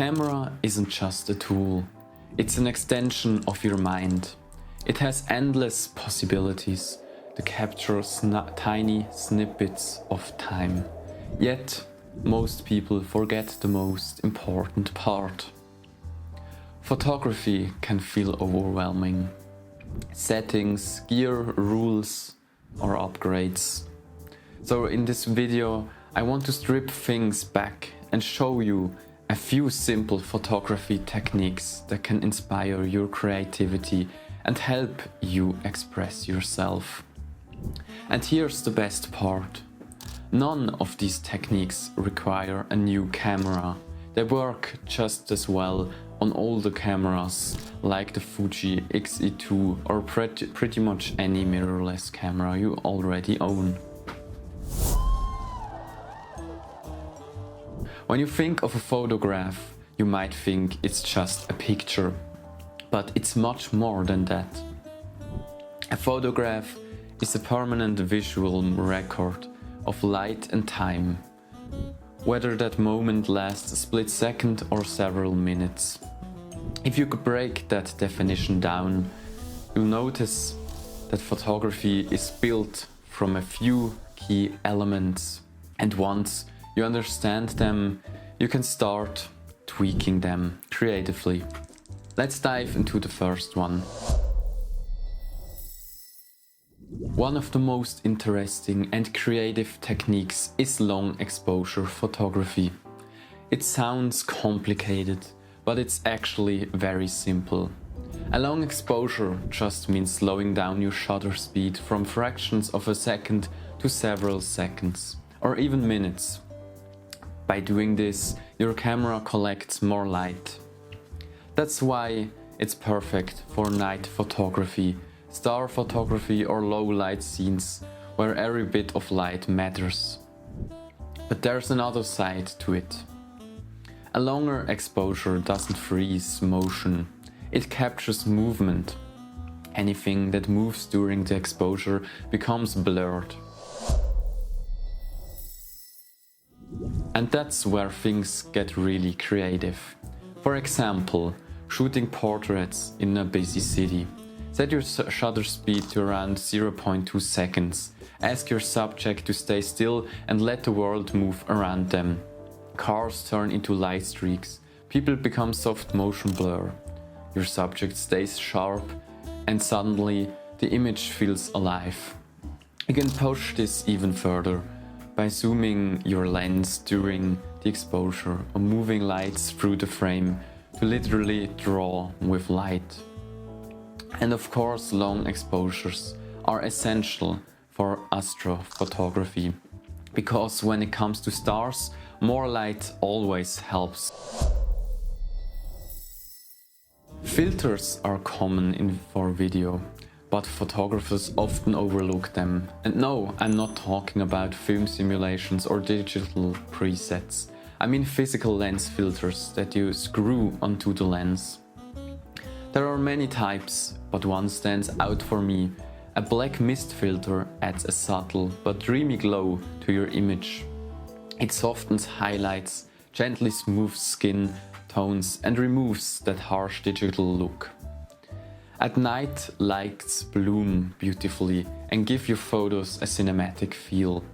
camera isn't just a tool, it's an extension of your mind. It has endless possibilities to capture tiny snippets of time. Yet, most people forget the most important part. Photography can feel overwhelming. Settings, gear, rules, or upgrades. So in this video, I want to strip things back and show you a few simple photography techniques that can inspire your creativity and help you express yourself. And here's the best part. None of these techniques require a new camera. They work just as well on older cameras like the Fuji X-E2 or pretty much any mirrorless camera you already own. When you think of a photograph, you might think it's just a picture, but it's much more than that. A photograph is a permanent visual record of light and time, whether that moment lasts a split second or several minutes. If you could break that definition down, you'll notice that photography is built from a few key elements, and once you understand them, you can start tweaking them creatively. Let's dive into the first one. One of the most interesting and creative techniques is long exposure photography. It sounds complicated, but it's actually very simple. A long exposure just means slowing down your shutter speed from fractions of a second to several seconds, or even minutes. By doing this, your camera collects more light. That's why it's perfect for night photography, star photography or low light scenes where every bit of light matters. But there's another side to it. A longer exposure doesn't freeze motion, it captures movement. Anything that moves during the exposure becomes blurred. And that's where things get really creative. For example, shooting portraits in a busy city. Set your shutter speed to around 0.2 seconds. Ask your subject to stay still and let the world move around them. Cars turn into light streaks. People become soft motion blur. Your subject stays sharp and suddenly the image feels alive. You can push this even further by zooming your lens during the exposure or moving lights through the frame to literally draw with light. And of course, long exposures are essential for astrophotography, because when it comes to stars, more light always helps. Filters are common for video, but photographers often overlook them. And no, I'm not talking about film simulations or digital presets. I mean physical lens filters that you screw onto the lens. There are many types, but one stands out for me. A black mist filter adds a subtle but dreamy glow to your image. It softens highlights, gently smooths skin tones and removes that harsh digital look. At night, lights bloom beautifully and give your photos a cinematic feel.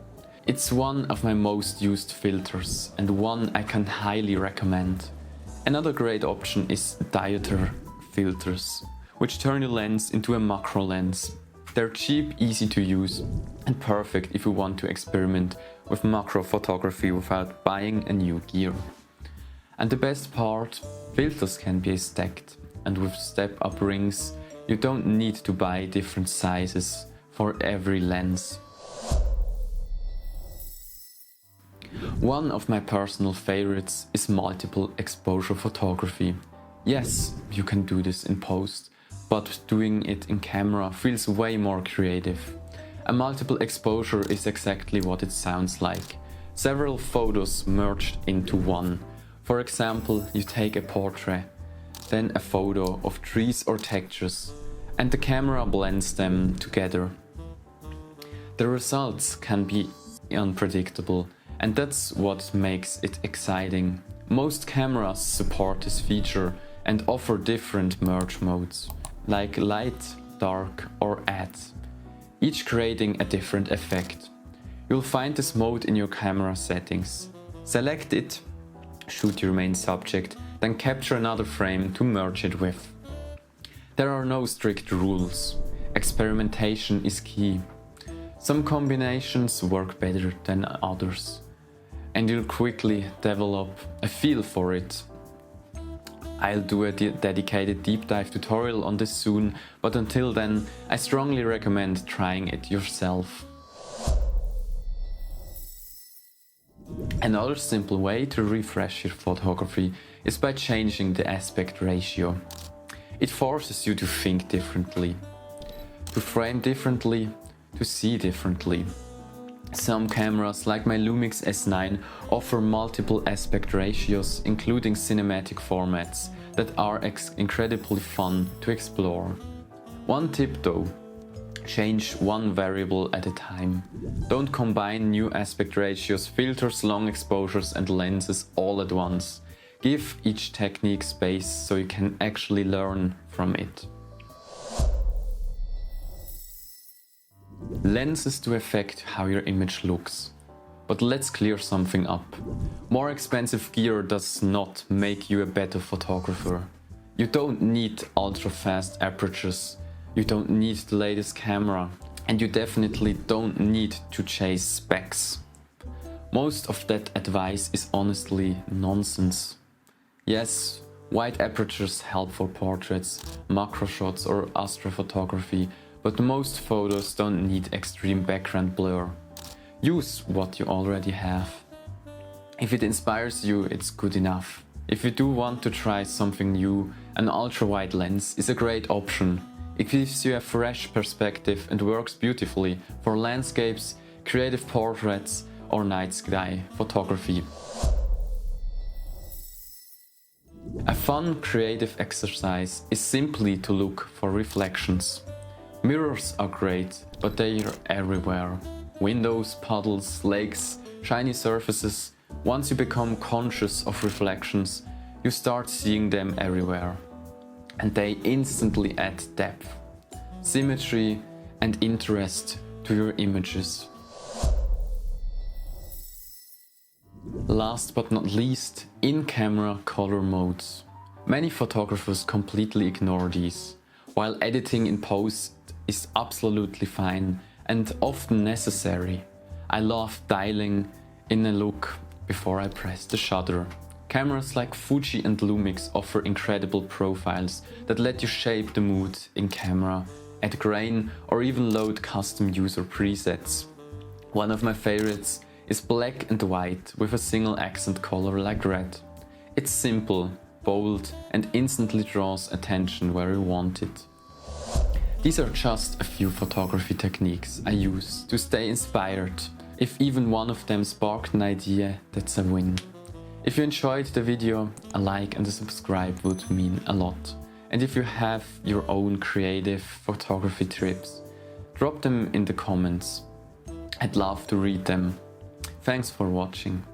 It's one of my most used filters and one I can highly recommend. Another great option is diopter filters, which turn your lens into a macro lens. They're cheap, easy to use, and perfect if you want to experiment with macro photography without buying a new gear. And the best part, filters can be stacked, and with step-up rings, you don't need to buy different sizes for every lens. One of my personal favorites is multiple exposure photography. Yes, you can do this in post, but doing it in camera feels way more creative. A multiple exposure is exactly what it sounds like. Several photos merged into one. For example, you take a portrait, then a photo of trees or textures, and the camera blends them together. The results can be unpredictable, and that's what makes it exciting. Most cameras support this feature and offer different merge modes, like light, dark or add, each creating a different effect. You'll find this mode in your camera settings. Select it, shoot your main subject, then capture another frame to merge it with. There are no strict rules. Experimentation is key. Some combinations work better than others, and you'll quickly develop a feel for it. I'll do a dedicated deep dive tutorial on this soon, but until then, I strongly recommend trying it yourself. Another simple way to refresh your photography is by changing the aspect ratio. It forces you to think differently, to frame differently, to see differently. Some cameras, like my Lumix S9, offer multiple aspect ratios, including cinematic formats, that are incredibly fun to explore. One tip though: change one variable at a time. Don't combine new aspect ratios, filters, long exposures and lenses all at once. Give each technique space so you can actually learn from it. Lenses do affect how your image looks. But let's clear something up. More expensive gear does not make you a better photographer. You don't need ultra-fast apertures, you don't need the latest camera, and you definitely don't need to chase specs. Most of that advice is honestly nonsense. Yes, wide apertures help for portraits, macro shots or astrophotography, but most photos don't need extreme background blur. Use what you already have. If it inspires you, it's good enough. If you do want to try something new, an ultra-wide lens is a great option. It gives you a fresh perspective and works beautifully for landscapes, creative portraits or night sky photography. A fun creative exercise is simply to look for reflections. Mirrors are great, but they are everywhere. Windows, puddles, lakes, shiny surfaces. Once you become conscious of reflections, you start seeing them everywhere. And they instantly add depth, symmetry and interest to your images. Last but not least, in-camera color modes. Many photographers completely ignore these, while editing in post is absolutely fine and often necessary. I love dialing in a look before I press the shutter. Cameras like Fuji and Lumix offer incredible profiles that let you shape the mood in camera, add grain or even load custom user presets. One of my favorites is black and white with a single accent color like red. It's simple, bold and instantly draws attention where you want it. These are just a few photography techniques I use to stay inspired. If even one of them sparked an idea, that's a win. If you enjoyed the video, a like and a subscribe would mean a lot. And if you have your own creative photography tips, drop them in the comments. I'd love to read them. Thanks for watching.